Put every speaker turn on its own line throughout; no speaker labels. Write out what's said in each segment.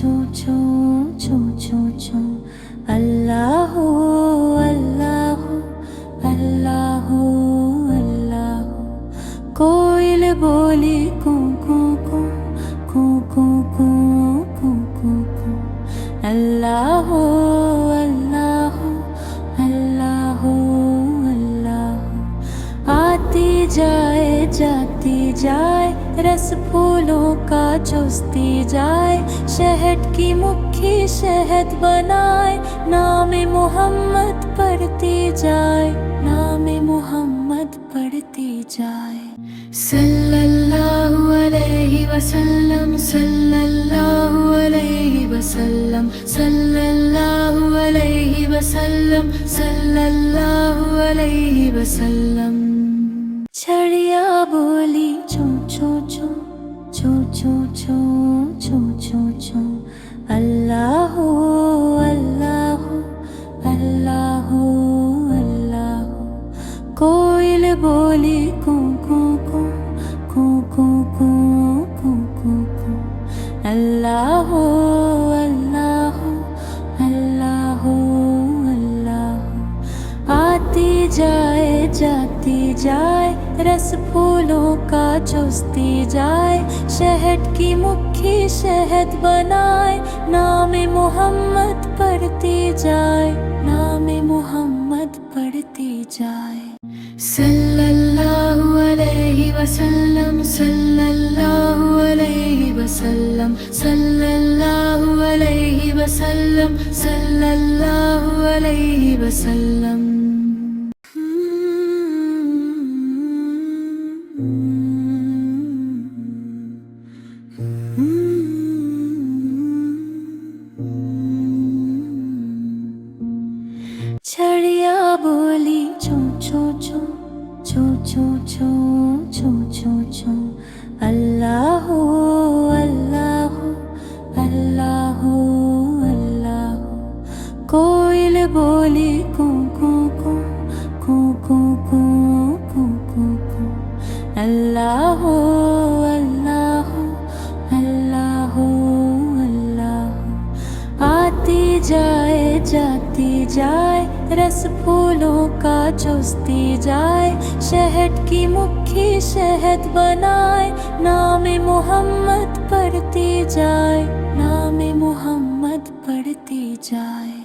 छो छो छो छो छो अल्लाह अल्लाह अल्लाह अल्लाह। कोयल बोली कू कू कू कू कू कू कू कू कू। अल्लाह अल्लाह अल्लाह अल्लाह। आती जाए जाती जाए रस फूलों का चूसती जाए, शहद की मुट्ठी शहद बनाए, नाम मोहम्मद पढ़ती जाए, नाम मोहम्मद पढ़ती जाए। सल्लल्लाहु अलैहि वसल्लम सल्लल्लाहु अलैहि वसल्लम सल्लल्लाहु अलैहि वसल्लम सल्लल्लाहु अलैहि वसल्लम। छड़िया बोली छो छो छो छो छो छो छो छो छो अल्लाह अल्लाह अल्लाह अल्लाह। कोयल बोली कू कू कू कू कू कू कू कू कू। अल्लाह अल्लाह अल्लाह अल्लाह। आती जाए जाती जाए रस फूलों का चूसती जाए, शहद की मुट्ठी शहद बनाए, नाम मोहम्मद पढ़ती जाए, नाम मोहम्मद पढ़ती जाए। सल्लल्लाहु अलैहि वसल्लम सल्लल्लाहु अलैहि वसल्लम सल्लल्लाहु अलैहि वसल्लम सल्लल्लाहु अलैहि वसल्लम। छड़िया बोली छो छो छो छो छो छो छो छो छो अल्लाह अल्लाह अल्लाह अल्लाह। कोयल बोली कू कू कू कू कू कू कू कू कू। अल्लाह अल्लाह अल्लाह अल्लाह। आती जाए जाती जाए रस फूलों का चूसती जाए, शहद की मुट्ठी शहद बनाए, नाम मोहम्मद पढ़ती जाए, नाम मोहम्मद पढ़ती जाए।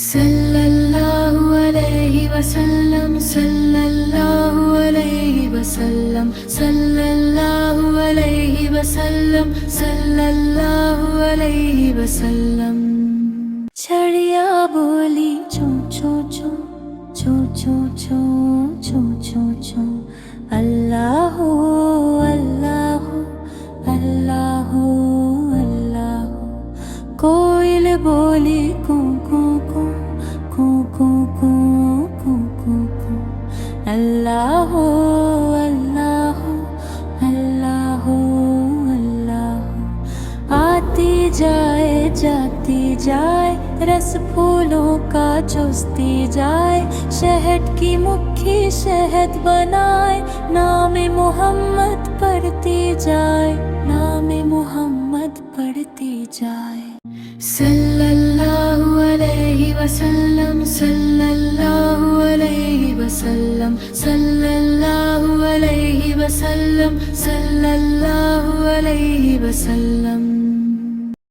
सल्लल्लाहु अलैहि वसल्लम सल्लल्लाहु अलैहि वसल्लम सल्लल्लाहु अलैहि वसल्लम सल्लल्लाहु अलैहि वसल्लम। छड़िया बोली छो छो छो छो छो छो छो छो छो अल्लाह अल्लाह अल्लाह अल्लाह। कोयल बोली कू कू कू कू कू कू कू कू कू। अल्लाह अल्लाह अल्लाह अल्लाह। आती जाए जाती जाए रस फूलों का चूसती जाए, शहद की मुट्ठी शहद बनाए, नाम मोहम्मद पढ़ती जाए, नाम मोहम्मद पढ़ती जाए। सल्लल्लाहु अलैहि वसल्लम सल्लल्लाहु अलैहि वसल्लम सल्लल्लाहु अलैहि वसल्लम सल्लल्लाहु अलैहि वसल्लम।